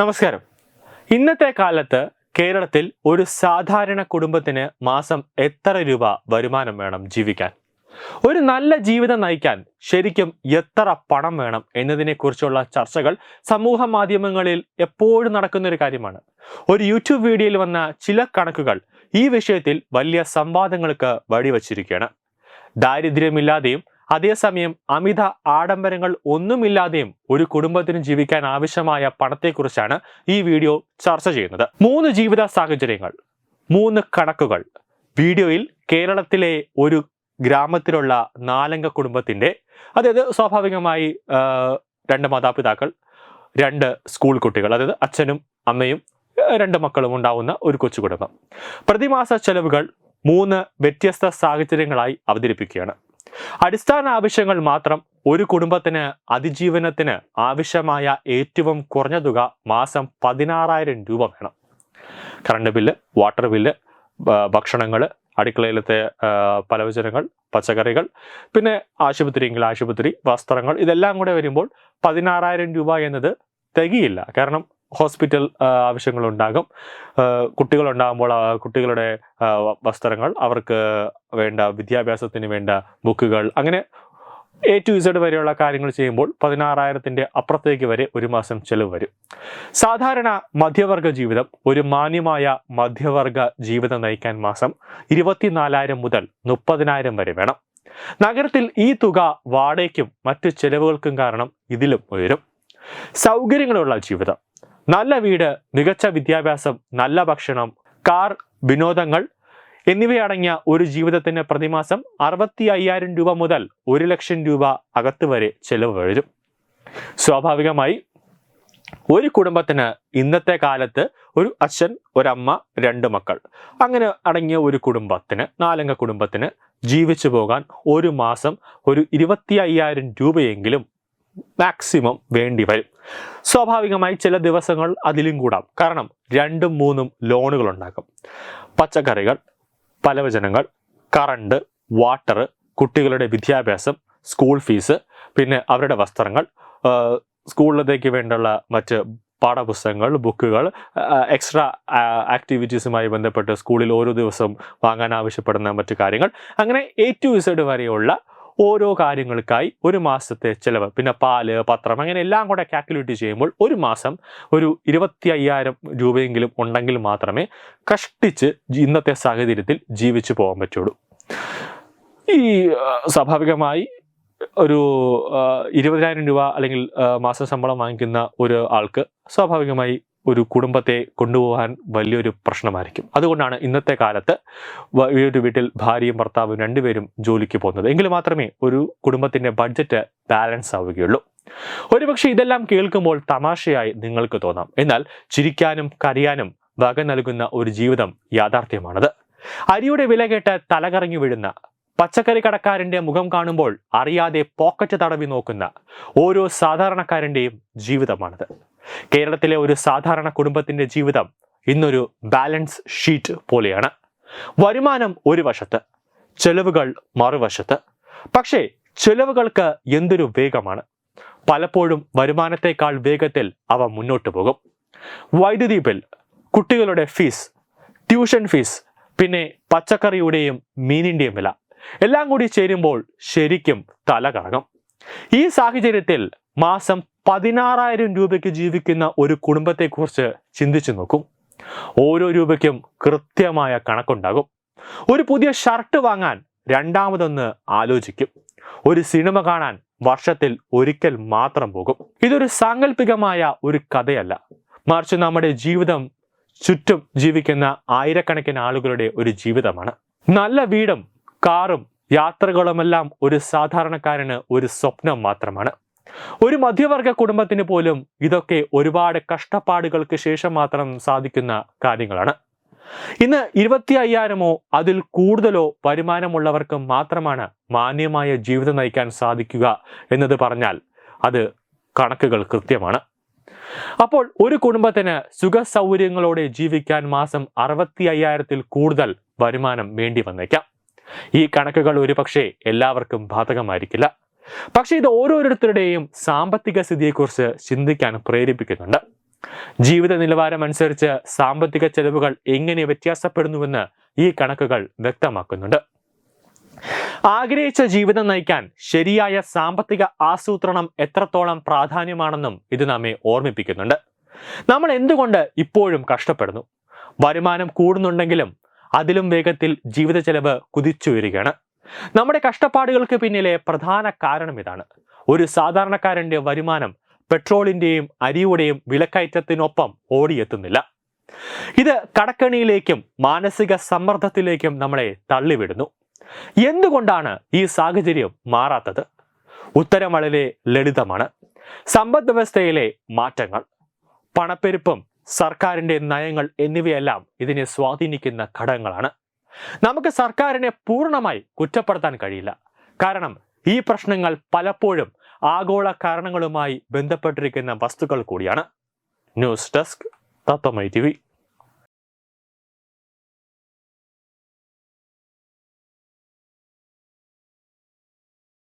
നമസ്കാരം. ഇന്നത്തെ കാലത്ത് കേരളത്തിൽ ഒരു സാധാരണ കുടുംബത്തിന് മാസം എത്ര രൂപ വരുമാനം വേണം ജീവിക്കാൻ? ഒരു നല്ല ജീവിതം നയിക്കാൻ ശരിക്കും എത്ര പണം വേണം എന്നതിനെക്കുറിച്ചുള്ള ചർച്ചകൾ സമൂഹ മാധ്യമങ്ങളിൽ എപ്പോഴും നടക്കുന്ന ഒരു കാര്യമാണ്. ഒരു യൂട്യൂബ് വീഡിയോയിൽ വന്ന ചില കണക്കുകൾ ഈ വിഷയത്തിൽ വലിയ സംവാദങ്ങൾക്ക് വഴിവച്ചിരിക്കുകയാണ്. ദാരിദ്ര്യമില്ലാതെയും അതേസമയം അമിത ആഡംബരങ്ങൾ ഒന്നുമില്ലാതെയും ഒരു കുടുംബത്തിന് ജീവിക്കാൻ ആവശ്യമായ പണത്തെക്കുറിച്ചാണ് ഈ വീഡിയോ ചർച്ച ചെയ്യുന്നത്. 3 ജീവിത സാഹചര്യങ്ങൾ, 3 കണക്കുകൾ. വീഡിയോയിൽ കേരളത്തിലെ ഒരു ഗ്രാമത്തിലുള്ള 4 അംഗ കുടുംബത്തിന്റെ, അതായത് സ്വാഭാവികമായി 2 മാതാപിതാക്കൾ, 2 സ്കൂൾ കുട്ടികൾ, അതായത് അച്ഛനും അമ്മയും 2 മക്കളും ഉണ്ടാവുന്ന ഒരു കൊച്ചു കുടുംബം. പ്രതിമാസ ചെലവുകൾ 3 വ്യത്യസ്ത സാഹചര്യങ്ങളായി അവതരിപ്പിക്കുകയാണ്. അടിസ്ഥാന ആവശ്യങ്ങൾ മാത്രം ഒരു കുടുംബത്തിന് അതിജീവനത്തിന് ആവശ്യമായ ഏറ്റവും കുറഞ്ഞ തുക മാസം 16,000 രൂപ വേണം. കറണ്ട് ബില്ല്, വാട്ടർ ബില്ല്, ഭക്ഷണങ്ങൾ, അടുക്കളയിലത്തെ പലവ്യഞ്ജനങ്ങൾ, പച്ചക്കറികൾ, പിന്നെ ആശുപത്രിയെങ്കിൽ ആശുപത്രി, വസ്ത്രങ്ങൾ, ഇതെല്ലാം കൂടെ വരുമ്പോൾ 16,000 രൂപ എന്നത് തികയില്ല. കാരണം ഹോസ്പിറ്റൽ ആവശ്യങ്ങളുണ്ടാകും. കുട്ടികളുണ്ടാകുമ്പോൾ കുട്ടികളുടെ വസ്ത്രങ്ങൾ, അവർക്ക് വേണ്ട വിദ്യാഭ്യാസത്തിന് വേണ്ട ബുക്കുകൾ, അങ്ങനെ A to Z വരെയുള്ള കാര്യങ്ങൾ ചെയ്യുമ്പോൾ 16,000-ന്റെ അപ്പുറത്തേക്ക് വരെ ഒരു മാസം ചെലവ് വരും. സാധാരണ മധ്യവർഗ ജീവിതം, ഒരു മാന്യമായ മധ്യവർഗ ജീവിതം നയിക്കാൻ മാസം 24,000 മുതൽ 30,000 വരെ വേണം. നഗരത്തിൽ ഈ തുക വാടകയ്ക്കും മറ്റു ചെലവുകൾക്കും കാരണം ഇതിലും ഉയരും. സൗകര്യങ്ങളുള്ള ജീവിതം, നല്ല വീട്, മികച്ച വിദ്യാഭ്യാസം, നല്ല ഭക്ഷണം, കാർ, വിനോദങ്ങൾ എന്നിവയടങ്ങിയ ഒരു ജീവിതത്തിന് പ്രതിമാസം 65,000 രൂപ മുതൽ 1,00,000 രൂപ അകത്ത് വരെ ചെലവ് വരും. സ്വാഭാവികമായി ഒരു കുടുംബത്തിന് ഇന്നത്തെ കാലത്ത് ഒരു അച്ഛൻ, ഒരമ്മ, 2 മക്കൾ, അങ്ങനെ അടങ്ങിയ ഒരു കുടുംബത്തിന്, 4 അംഗ കുടുംബത്തിന് ജീവിച്ചു പോകാൻ ഒരു മാസം ഒരു 25,000 രൂപയെങ്കിലും മാക്സിമം വേണ്ടി വരും. സ്വാഭാവികമായി ചില ദിവസങ്ങൾ അതിലും കൂടാം. കാരണം 2ഉം 3ഉം ലോണുകൾ ഉണ്ടാക്കും. പച്ചക്കറികൾ, പലവ്യഞ്ജനങ്ങൾ, കറണ്ട്, വാട്ടർ, കുട്ടികളുടെ വിദ്യാഭ്യാസം, സ്കൂൾ ഫീസ്, പിന്നെ അവരുടെ വസ്ത്രങ്ങൾ, സ്കൂളിലേക്ക് വേണ്ടുള്ള മറ്റ് പാഠപുസ്തകങ്ങൾ, ബുക്കുകൾ, എക്സ്ട്രാ ആക്ടിവിറ്റീസുമായി ബന്ധപ്പെട്ട് സ്കൂളിൽ ഓരോ ദിവസവും വാങ്ങാൻ ആവശ്യപ്പെടുന്ന മറ്റു കാര്യങ്ങൾ, അങ്ങനെ A to Z വരെയുള്ള ഓരോ കാര്യങ്ങൾക്കായി ഒരു മാസത്തെ ചിലവ്, പിന്നെ പാല്, പത്രം, അങ്ങനെ എല്ലാം കൂടെ കാൽക്കുലേറ്റ് ചെയ്യുമ്പോൾ ഒരു മാസം ഒരു 25,000 രൂപയെങ്കിലും ഉണ്ടെങ്കിൽ മാത്രമേ കഷ്ടിച്ച് ഇന്നത്തെ സാഹചര്യത്തിൽ ജീവിച്ചു പോകാൻ പറ്റുള്ളൂ. ഈ സ്വാഭാവികമായി ഒരു 20,000 രൂപ അല്ലെങ്കിൽ മാസ ശമ്പളം വാങ്ങിക്കുന്ന ഒരു ആൾക്ക് സ്വാഭാവികമായി ഒരു കുടുംബത്തെ കൊണ്ടുപോകാൻ വലിയൊരു പ്രശ്നമായിരിക്കും. അതുകൊണ്ടാണ് ഇന്നത്തെ കാലത്ത് ഒരു വീട്ടിൽ ഭാര്യയും ഭർത്താവും 2 പേരും ജോലിക്ക് പോകുന്നത്. എങ്കിൽ മാത്രമേ ഒരു കുടുംബത്തിന്റെ ബഡ്ജറ്റ് ബാലൻസ് ആവുകയുള്ളൂ. ഒരുപക്ഷെ ഇതെല്ലാം കേൾക്കുമ്പോൾ തമാശയായി നിങ്ങൾക്ക് തോന്നാം. എന്നാൽ ചിരിക്കാനും കരയാനും വക നൽകുന്ന ഒരു ജീവിതം യാഥാർത്ഥ്യമാണത്. അരിയുടെ വില കേട്ട് തലകറങ്ങി വീഴുന്ന, പച്ചക്കറി കടക്കാരന്റെ മുഖം കാണുമ്പോൾ അറിയാതെ പോക്കറ്റ് തടവി നോക്കുന്ന ഓരോ സാധാരണക്കാരന്റെയും ജീവിതമാണത്. കേരളത്തിലെ ഒരു സാധാരണ കുടുംബത്തിന്റെ ജീവിതം ഇന്നൊരു ബാലൻസ് ഷീറ്റ് പോലെയാണ്. വരുമാനം ഒരു വശത്ത്, ചെലവുകൾ മറുവശത്ത്. പക്ഷേ ചെലവുകൾക്ക് എന്തൊരു വേഗമാണ്! പലപ്പോഴും വരുമാനത്തെക്കാൾ വേഗത്തിൽ അവ മുന്നോട്ട് പോകും. വൈദ്യുതി ബിൽ, കുട്ടികളുടെ ഫീസ്, ട്യൂഷൻ ഫീസ്, പിന്നെ പച്ചക്കറിയുടെയും മീനിന്റെയും വില, എല്ലാം കൂടി ചേരുമ്പോൾ ശരിക്കും തല കറങ്ങും. ഈ സാഹചര്യത്തിൽ മാസം 16,000 രൂപയ്ക്ക് ജീവിക്കുന്ന ഒരു കുടുംബത്തെക്കുറിച്ച് ചിന്തിച്ചു നോക്കും. ഓരോ രൂപയ്ക്കും കൃത്യമായ കണക്കുണ്ടാകും. ഒരു പുതിയ ഷർട്ട് വാങ്ങാൻ രണ്ടാമതൊന്ന് ആലോചിക്കും. ഒരു സിനിമ കാണാൻ വർഷത്തിൽ ഒരിക്കൽ മാത്രം പോകും. ഇതൊരു സാങ്കല്പികമായ ഒരു കഥയല്ല, മറിച്ച് നമ്മുടെ ജീവിതം ചുറ്റും ജീവിക്കുന്ന ആയിരക്കണക്കിന് ആളുകളുടെ ഒരു ജീവിതമാണ്. നല്ല വീടും കാറും യാത്രകളുമെല്ലാം ഒരു സാധാരണക്കാരന് ഒരു സ്വപ്നം മാത്രമാണ്. ഒരു മധ്യവർഗ കുടുംബത്തിന് പോലും ഇതൊക്കെ ഒരുപാട് കഷ്ടപ്പാടുകൾക്ക് ശേഷം മാത്രം സാധിക്കുന്ന കാര്യങ്ങളാണ്. ഇന്ന് 25,000-ഓ അതിൽ കൂടുതലോ വരുമാനമുള്ളവർക്ക് മാത്രമാണ് മാന്യമായ ജീവിതം നയിക്കാൻ സാധിക്കുക എന്നത് പറഞ്ഞാൽ അത് കണക്കുകൾ കൃത്യമാണ്. അപ്പോൾ ഒരു കുടുംബത്തിന് സുഖ സൗകര്യങ്ങളോടെ ജീവിക്കാൻ മാസം 65,000-ൽ കൂടുതൽ വരുമാനം വേണ്ടി വന്നേക്കാം. ഈ കണക്കുകൾ ഒരുപക്ഷെ എല്ലാവർക്കും ബാധകമായിരിക്കില്ല. പക്ഷെ ഇത് ഓരോരുത്തരുടെയും സാമ്പത്തിക സ്ഥിതിയെക്കുറിച്ച് ചിന്തിക്കാൻ പ്രേരിപ്പിക്കുന്നുണ്ട്. ജീവിത നിലവാരം അനുസരിച്ച് സാമ്പത്തിക ചെലവുകൾ എങ്ങനെ വ്യത്യാസപ്പെടുന്നുവെന്ന് ഈ കണക്കുകൾ വ്യക്തമാക്കുന്നുണ്ട്. ആഗ്രഹിച്ച ജീവിതം നയിക്കാൻ ശരിയായ സാമ്പത്തിക ആസൂത്രണം എത്രത്തോളം പ്രാധാന്യമാണെന്നും ഇത് നമ്മെ ഓർമ്മിപ്പിക്കുന്നുണ്ട്. നമ്മൾ എന്തുകൊണ്ട് ഇപ്പോഴും കഷ്ടപ്പെടുന്നു? വരുമാനം കൂടുന്നുണ്ടെങ്കിലും അതിലും വേഗത്തിൽ ജീവിത ചെലവ് കുതിച്ചുയരുകയാണ്. നമ്മുടെ കഷ്ടപ്പാടുകൾക്ക് പിന്നിലെ പ്രധാന കാരണം ഇതാണ്. ഒരു സാധാരണക്കാരന്റെ വരുമാനം പെട്രോളിന്റെയും അരിയുടെയും വിലക്കയറ്റത്തിനൊപ്പം ഓടിയെത്തുന്നില്ല. ഇത് കടക്കണിയിലേക്കും മാനസിക സമ്മർദ്ദത്തിലേക്കും നമ്മളെ തള്ളിവിടുന്നു. എന്തുകൊണ്ടാണ് ഈ സാഹചര്യം മാറാത്തത്? ഉത്തരം വളരെ ലളിതമാണ്. സമ്പദ് വ്യവസ്ഥയിലെ മാറ്റങ്ങൾ, പണപ്പെരുപ്പം, സർക്കാരിന്റെ നയങ്ങൾ എന്നിവയെല്ലാം ഇതിനെ സ്വാധീനിക്കുന്ന ഘടകങ്ങളാണ്. നമുക്ക് സർക്കാരിനെ പൂർണ്ണമായി കുറ്റപ്പെടുത്താൻ കഴിയില്ല. കാരണം ഈ പ്രശ്നങ്ങൾ പലപ്പോഴും ആഗോള കാരണങ്ങളുമായി ബന്ധപ്പെട്ടിരിക്കുന്ന വസ്തുക്കൾ കൂടിയാണ്. ന്യൂസ് ഡെസ്ക് തത്വമൈ TV.